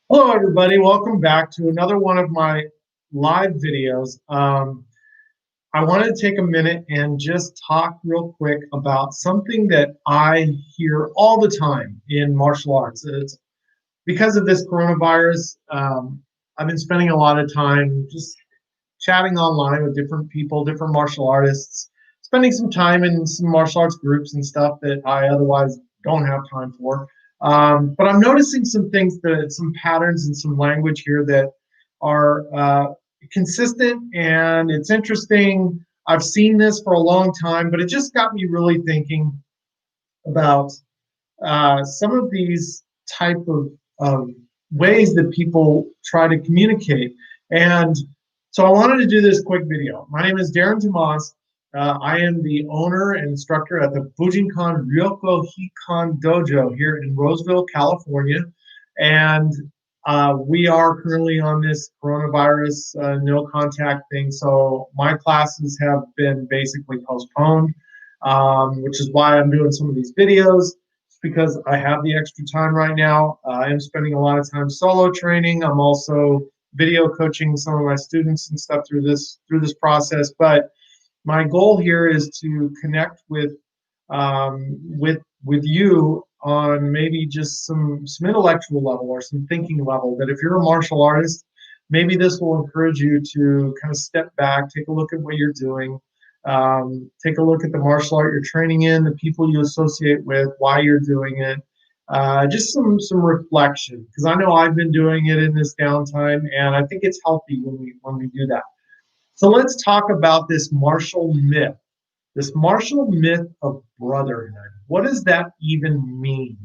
Hello, everybody. Welcome back to another one of my live videos. I wanted to take a minute and just talk real quick about something that I hear all the time in martial arts. It's because of this coronavirus. I've been spending a lot of time just chatting online with different people, different martial artists, spending some time in some martial arts groups and stuff that I otherwise don't have time for. But I'm noticing some things, some patterns and some language here that are consistent, and it's interesting. I've seen this for a long time, but it just got me really thinking about some of these type of ways that people try to communicate. And so I wanted to do this quick video. My name is Darren Tomas. I am the owner and instructor at the Bujinkan Ryoko Hikan Dojo here in Roseville, California. And we are currently on this coronavirus no contact thing. So my classes have been basically postponed, which is why I'm doing some of these videos, because I have the extra time right now. I am spending a lot of time solo training. I'm also video coaching some of my students and stuff through this process. But my goal here is to connect with you on maybe just some intellectual level or some thinking level, that if you're a martial artist, maybe this will encourage you to kind of step back, take a look at what you're doing, take a look at the martial art you're training in, the people you associate with, why you're doing it, just some reflection, because I know I've been doing it in this downtime, and I think it's healthy when we do that. So let's talk about this martial myth. This martial myth of brotherhood. What does that even mean?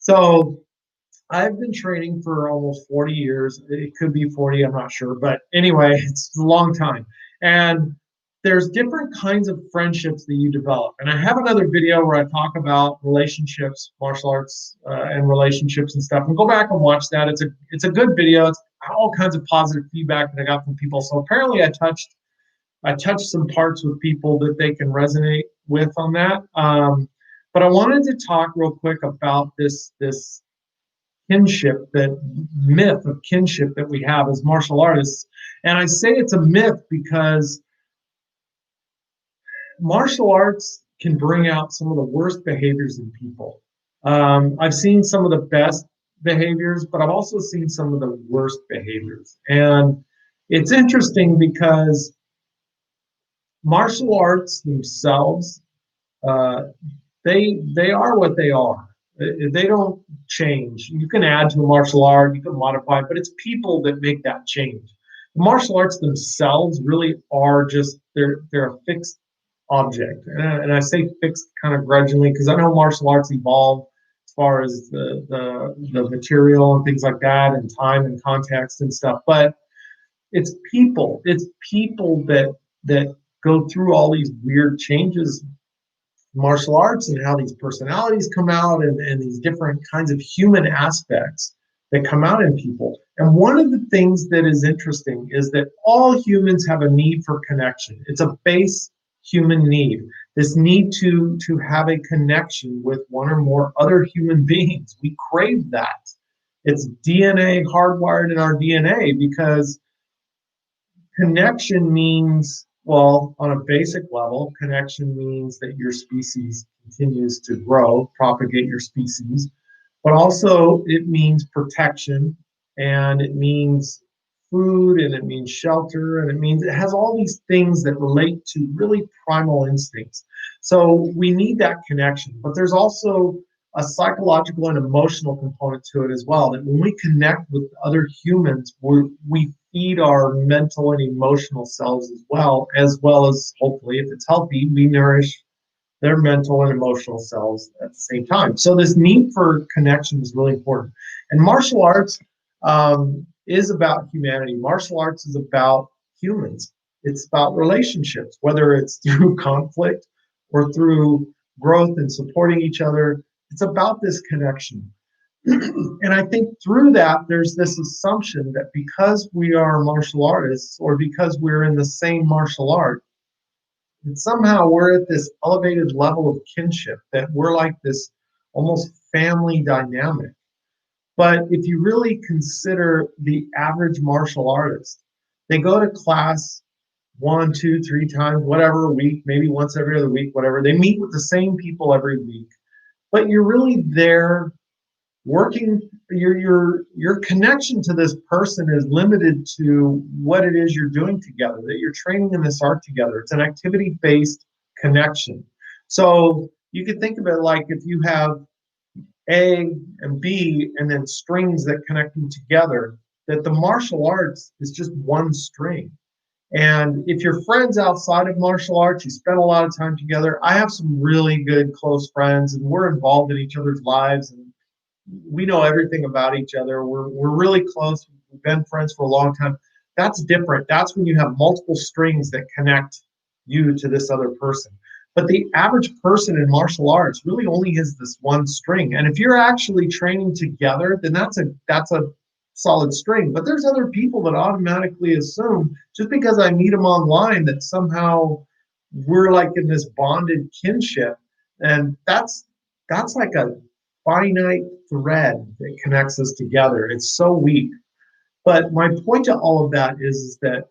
So I've been training for almost 40 years. It could be 40, I'm not sure. But anyway, it's a long time. And there's different kinds of friendships that you develop. And I have another video where I talk about relationships, martial arts, and relationships and stuff. And go back and watch that. It's a good video. It's all kinds of positive feedback that I got from people. So apparently I touched some parts with people that they can resonate with on that. But I wanted to talk real quick about this kinship, that myth of kinship that we have as martial artists. And I say it's a myth because martial arts can bring out some of the worst behaviors in people. I've seen some of the best behaviors, but I've also seen some of the worst behaviors. And it's interesting because martial arts themselves, they are what they are. They don't change. You can add to a martial art, you can modify it, but it's people that make that change. The martial arts themselves really are just they're a fixed object, and I say fixed kind of grudgingly because I know martial arts evolve as far as the material and things like that, and time and context and stuff. But it's people. It's people that go through all these weird changes martial arts, and how these personalities come out, and these different kinds of human aspects that come out in people. And one of the things that is interesting is that all humans have a need for connection. It's a base human need, this need to have a connection with one or more other human beings. We crave that. It's DNA, hardwired in our DNA, because connection means, well, on a basic level, connection means that your species continues to grow, propagate your species, but also it means protection, and it means food, and it means shelter, and it has all these things that relate to really primal instincts. So we need that connection, but there's also a psychological and emotional component to it as well, that when we connect with other humans, we feed our mental and emotional selves as well as hopefully, if it's healthy, we nourish their mental and emotional selves at the same time. So this need for connection is really important. And martial arts is about humanity. Martial arts is about humans. It's about relationships, whether it's through conflict or through growth and supporting each other. It's about this connection. And I think through that, there's this assumption that because we are martial artists, or because we're in the same martial art, that somehow we're at this elevated level of kinship, that we're like this almost family dynamic. But if you really consider the average martial artist, they go to class 1, 2, 3 times, whatever, a week, maybe once every other week, whatever. They meet with the same people every week, but you're really there working. Your connection to this person is limited to what it is you're doing together, that you're training in this art together. It's an activity based connection. So you could think of it like if you have A and B and then strings that connect them together, that the martial arts is just one string. And if you're friends outside of martial arts, you spend a lot of time together. I have some really good close friends, and we're involved in each other's lives, and we know everything about each other. We're really close. We've been friends for a long time. That's different. That's when you have multiple strings that connect you to this other person. But the average person in martial arts really only has this one string. And if you're actually training together, then that's a solid string. But there's other people that automatically assume just because I meet them online that somehow we're like in this bonded kinship. And that's like a finite thread that connects us together. It's so weak. But my point to all of that is that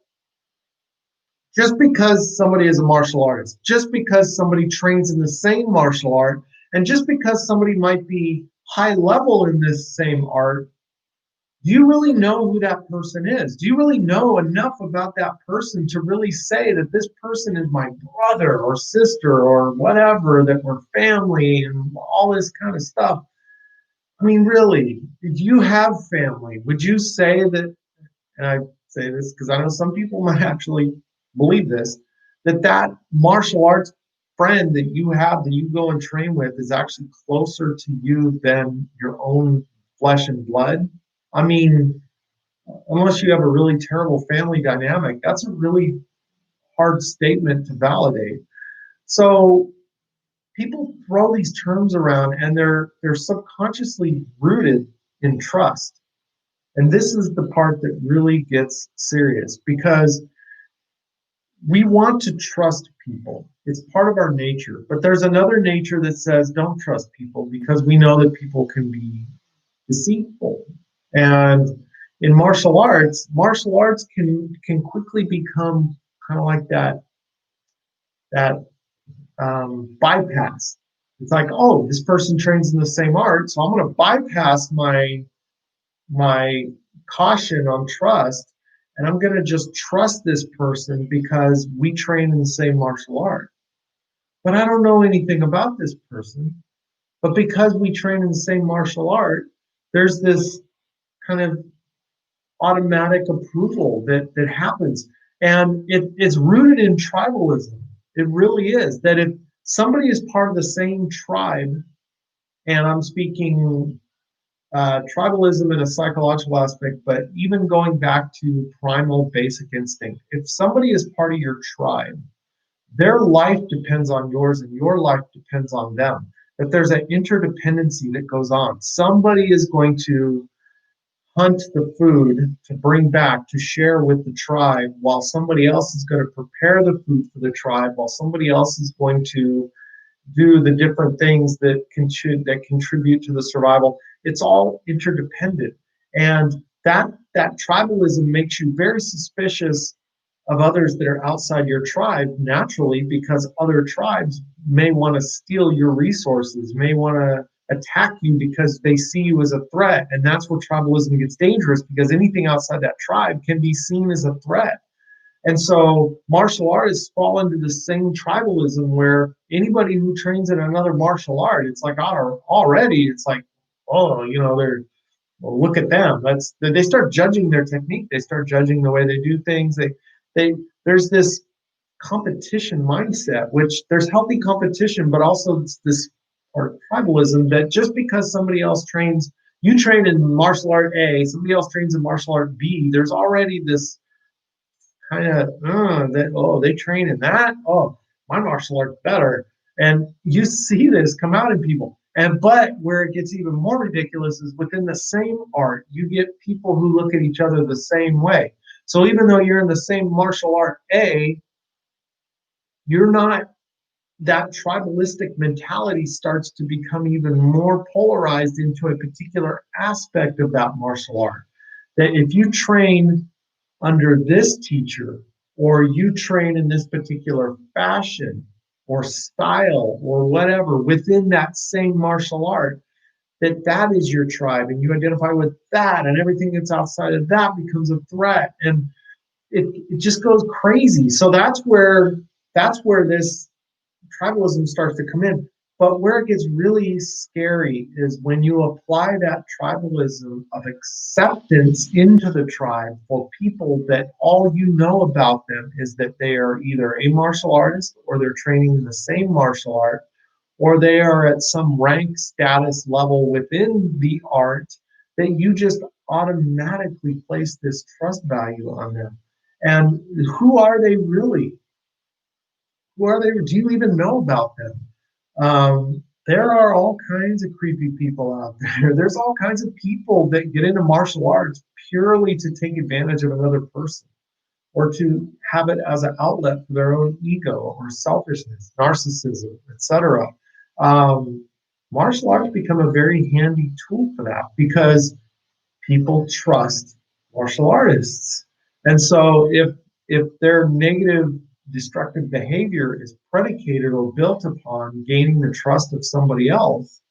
just because somebody is a martial artist, just because somebody trains in the same martial art, and just because somebody might be high level in this same art, do you really know who that person is? Do you really know enough about that person to really say that this person is my brother or sister or whatever, that we're family and all this kind of stuff? I mean, really, if you have family, would you say that, and I say this because I know some people might actually believe this, that that martial arts friend that you have that you go and train with is actually closer to you than your own flesh and blood? I mean, unless you have a really terrible family dynamic, that's a really hard statement to validate. So people throw these terms around and they're subconsciously rooted in trust. And this is the part that really gets serious because we want to trust people. It's part of our nature. But there's another nature that says don't trust people because we know that people can be deceitful. And in martial arts can quickly become kind of like that bypass. It's like, oh, this person trains in the same art, so I'm going to bypass my caution on trust, and I'm going to just trust this person because we train in the same martial art. But I don't know anything about this person. But because we train in the same martial art, there's this kind of automatic approval that happens. And it's rooted in tribalism. It really is. That if somebody is part of the same tribe, and I'm speaking tribalism in a psychological aspect, but even going back to primal basic instinct, if somebody is part of your tribe, their life depends on yours and your life depends on them. That there's an interdependency that goes on. Somebody is going to hunt the food to bring back to share with the tribe, while somebody else is going to prepare the food for the tribe, while somebody else is going to do the different things that contribute to the survival. It's all interdependent, and that tribalism makes you very suspicious of others that are outside your tribe naturally, because other tribes may want to steal your resources, may want to attack you because they see you as a threat. And that's where tribalism gets dangerous, because anything outside that tribe can be seen as a threat. And so martial artists fall into the same tribalism where anybody who trains in another martial art, it's like already, it's like, oh, they're, well, look at them. They start judging their technique. They start judging the way they do things. There's this competition mindset, which there's healthy competition, but also it's this or tribalism that just because somebody else trains, you train in martial art A, somebody else trains in martial art B, there's already this kind of that, oh, they train in that, oh, my martial art's better. And you see this come out in people. But where it gets even more ridiculous is within the same art, you get people who look at each other the same way. So even though you're in the same martial art A, you're not that tribalistic mentality starts to become even more polarized into a particular aspect of that martial art. That if you train under this teacher, or you train in this particular fashion or style or whatever within that same martial art, that is your tribe, and you identify with that, and everything that's outside of that becomes a threat, and it just goes crazy. So that's where this tribalism starts to come in. But where it gets really scary is when you apply that tribalism of acceptance into the tribe for people that all you know about them is that they are either a martial artist, or they're training in the same martial art, or they are at some rank status level within the art, that you just automatically place this trust value on them. And who are they really? Who are they? Do you even know about them? There are all kinds of creepy people out there. There's all kinds of people that get into martial arts purely to take advantage of another person, or to have it as an outlet for their own ego or selfishness, narcissism, etc. Um, Martial arts become a very handy tool for that, because people trust martial artists. And so if their negative destructive behavior is predicated or built upon gaining the trust of somebody else,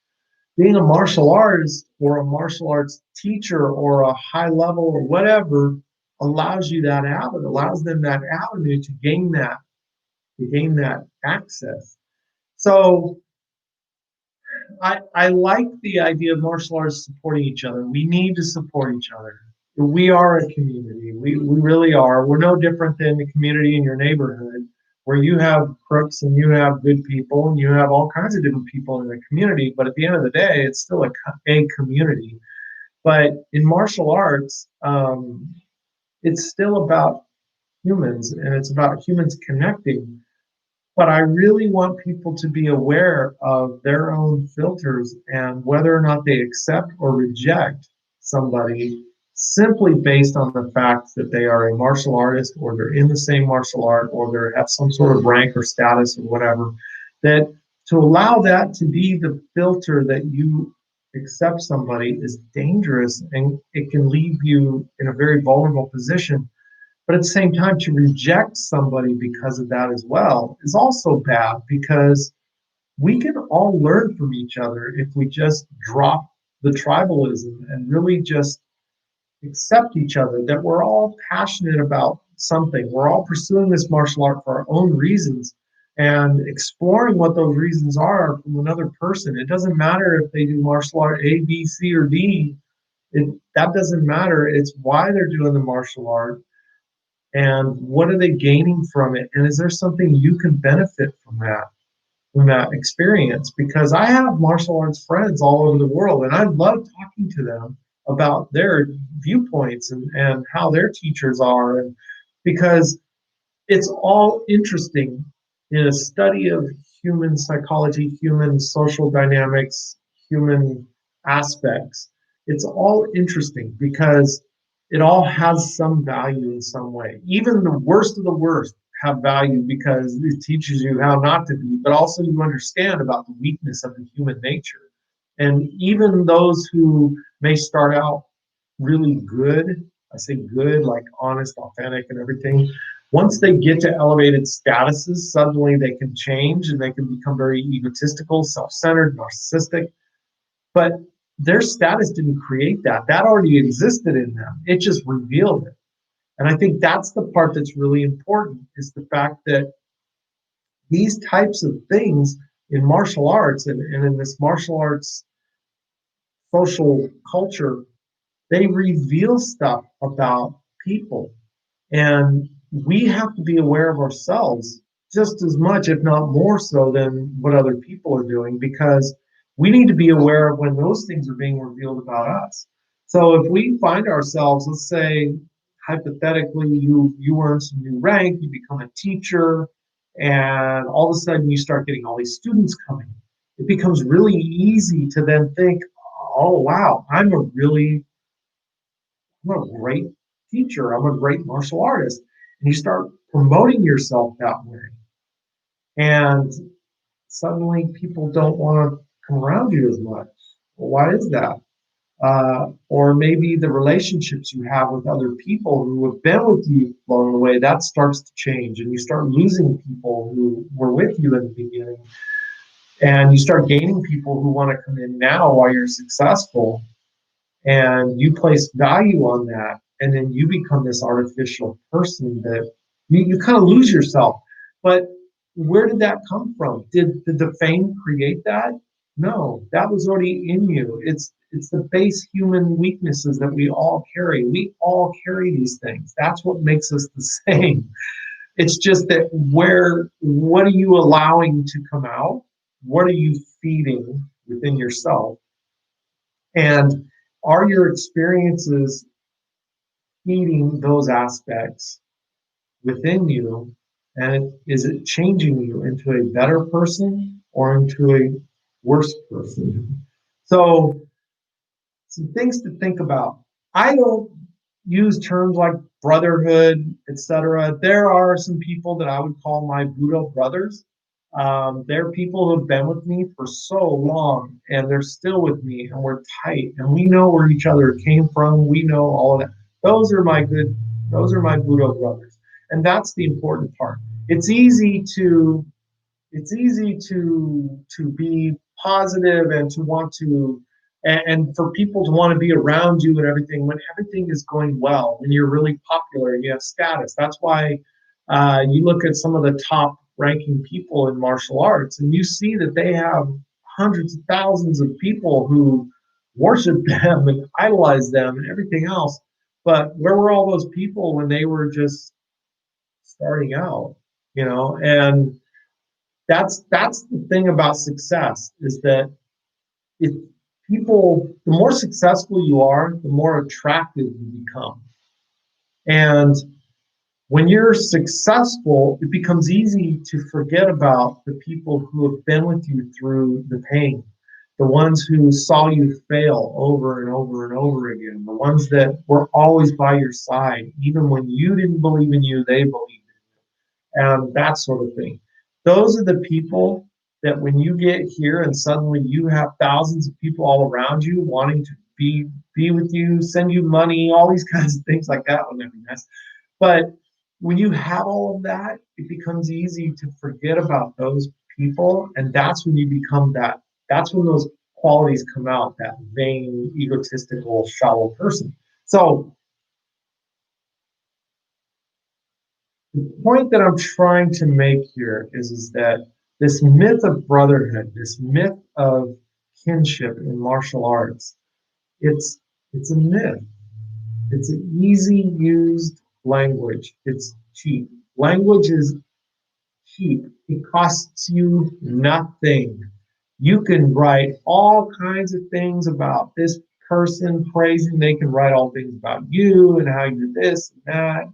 being a martial artist or a martial arts teacher or a high level or whatever allows you that avenue, allows them that avenue to gain that access. So I like the idea of martial arts supporting each other. We need to support each other. We are a community. We really are. We're no different than the community in your neighborhood, where you have crooks and you have good people and you have all kinds of different people in the community. But at the end of the day, it's still a community. But in martial arts, it's still about humans, and it's about humans connecting. But I really want people to be aware of their own filters and whether or not they accept or reject somebody simply based on the fact that they are a martial artist, or they're in the same martial art, or they have some sort of rank or status or whatever. That to allow that to be the filter that you accept somebody is dangerous, and it can leave you in a very vulnerable position. But at the same time, to reject somebody because of that as well is also bad, because we can all learn from each other if we just drop the tribalism and really just accept each other, that we're all passionate about something. We're all pursuing this martial art for our own reasons, and exploring what those reasons are from another person. It doesn't matter if they do martial art A, B, C, or D. That doesn't matter. It's why they're doing the martial art, and what are they gaining from it, and is there something you can benefit from that experience. Because I have martial arts friends all over the world, and I love talking to them about their viewpoints and how their teachers are, and because it's all interesting in a study of human psychology, human social dynamics, human aspects. It's all interesting because it all has some value in some way. Even the worst of the worst have value, because it teaches you how not to be, but also you understand about the weakness of the human nature. And even those who may start out really good, I say good, like honest, authentic, and everything, once they get to elevated statuses, suddenly they can change and they can become very egotistical, self-centered, narcissistic. But their status didn't create that. That already existed in them. It just revealed it. And I think that's the part that's really important, is the fact that these types of things in martial arts, and in this martial arts social culture, they reveal stuff about people. And we have to be aware of ourselves just as much, if not more so, than what other people are doing, because we need to be aware of when those things are being revealed about us. So if we find ourselves, let's say, hypothetically, you earn some new rank, you become a teacher, and all of a sudden you start getting all these students coming, it becomes really easy to then think, oh wow, I'm a great teacher. I'm a great martial artist. And you start promoting yourself that way. And suddenly people don't want to come around you as much. Well, why is that? Or maybe the relationships you have with other people who have been with you along the way, that starts to change, and you start losing people who were with you in the beginning, and you start gaining people who want to come in now while you're successful, and you place value on that, and then you become this artificial person that you kind of lose yourself. But where did that come from? Did the fame create that? No, that was already in you. It's the base human weaknesses that we all carry. We all carry these things. That's what makes us the same. It's just that what are you allowing to come out? What are you feeding within yourself? And are your experiences feeding those aspects within you? And is it changing you into a better person or into a worse person? So, some things to think about. I don't use terms like brotherhood, etc. There are some people that I would call my Budo brothers. They're people who have been with me for so long, and they're still with me, and we're tight, and we know where each other came from. We know all of that. Those are my good. Those are my Budo brothers, and that's the important part. It's easy to it's easy to be positive and to want to and for people to want to be around you and everything when everything is going well, when you're really popular and you have status. That's why you look at some of the top ranking people in martial arts and you see that they have hundreds of thousands of people who worship them and idolize them and everything else. But where were all those people when they were just starting out, and that's the thing about success is that if the more successful you are, the more attractive you become. And when you're successful, it becomes easy to forget about the people who have been with you through the pain, the ones who saw you fail over and over and over again, the ones that were always by your side, even when you didn't believe in you, they believed and that sort of thing. Those are the people that when you get here and suddenly you have thousands of people all around you wanting to be with you, send you money, all these kinds of things like that would be nice. But when you have all of that, it becomes easy to forget about those people, and that's when you become that. That's when those qualities come out, that vain, egotistical, shallow person. So the point that I'm trying to make here is that this myth of brotherhood, this myth of kinship in martial arts, it's it's a myth. It's an easy used language. It's cheap. Language is cheap. It costs you nothing. You can write all kinds of things about this person, praising. They can write all things about you and how you're this and that.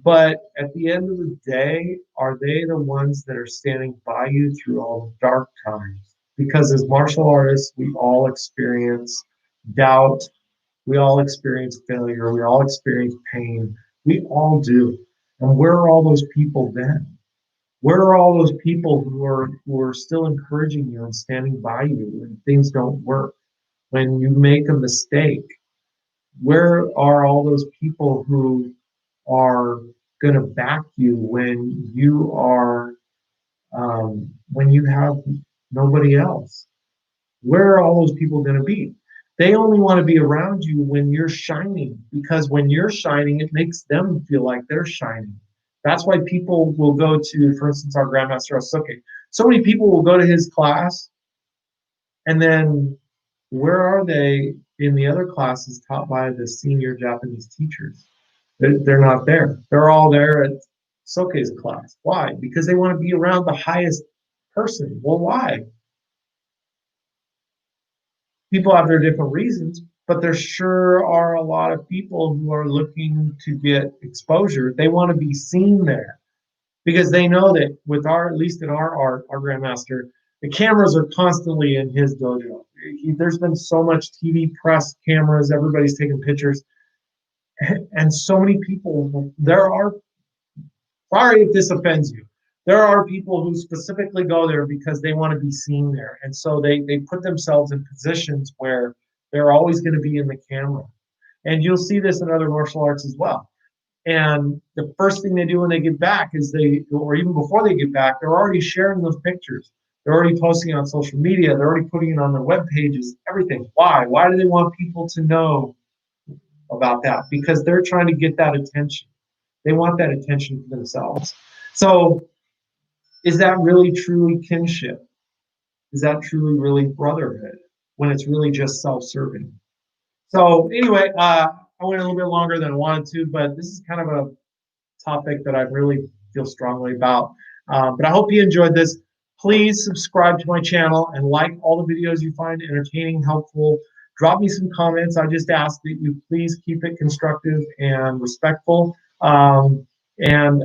But at the end of the day, are they the ones that are standing by you through all the dark times? Because as martial artists, we all experience doubt, we all experience failure, we all experience pain. We all do. And where are all those people then? Where are all those people who are still encouraging you and standing by you when things don't work? When you make a mistake, where are all those people who are going to back you when you have nobody else? Where are all those people going to be? They only want to be around you when you're shining, because when you're shining, it makes them feel like they're shining. That's why people will go to, for instance, our Grandmaster Asuke. So many people will go to his class, and then where are they in the other classes taught by the senior Japanese teachers? They're not there. They're all there at Soke's class. Why? Because they want to be around the highest person. Well, why? People have their different reasons, but there sure are a lot of people who are looking to get exposure. They want to be seen there because they know that with at least in our art, our grandmaster, the cameras are constantly in his dojo. There's been so much TV press cameras, everybody's taking pictures, and so many people. There are, sorry if this offends you, There are people who specifically go there because they want to be seen there. And so they put themselves in positions where they're always going to be in the camera. And you'll see this in other martial arts as well. And the first thing they do when they get back is or even before they get back, they're already sharing those pictures. They're already posting it on social media. They're already putting it on their web pages, everything. Why? Why do they want people to know about that? Because they're trying to get that attention. They want that attention for themselves. So is that really truly kinship? Is that truly really brotherhood when it's really just self-serving? So anyway, I went a little bit longer than I wanted to, but this is kind of a topic that I really feel strongly about. But I hope you enjoyed this. Please subscribe to my channel and like all the videos you find entertaining, helpful. Drop me some comments. I just ask that you please keep it constructive and respectful. And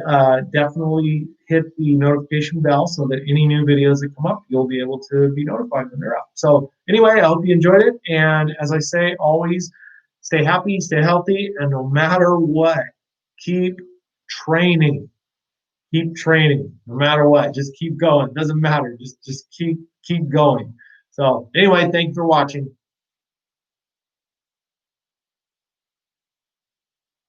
definitely hit the notification bell so that any new videos that come up, you'll be able to be notified when they're up. So anyway, I hope you enjoyed it. And as I say, always stay happy, stay healthy, and no matter what, keep training. Keep training, no matter what. Just keep going. It doesn't matter. Just keep going. So anyway, thanks for watching.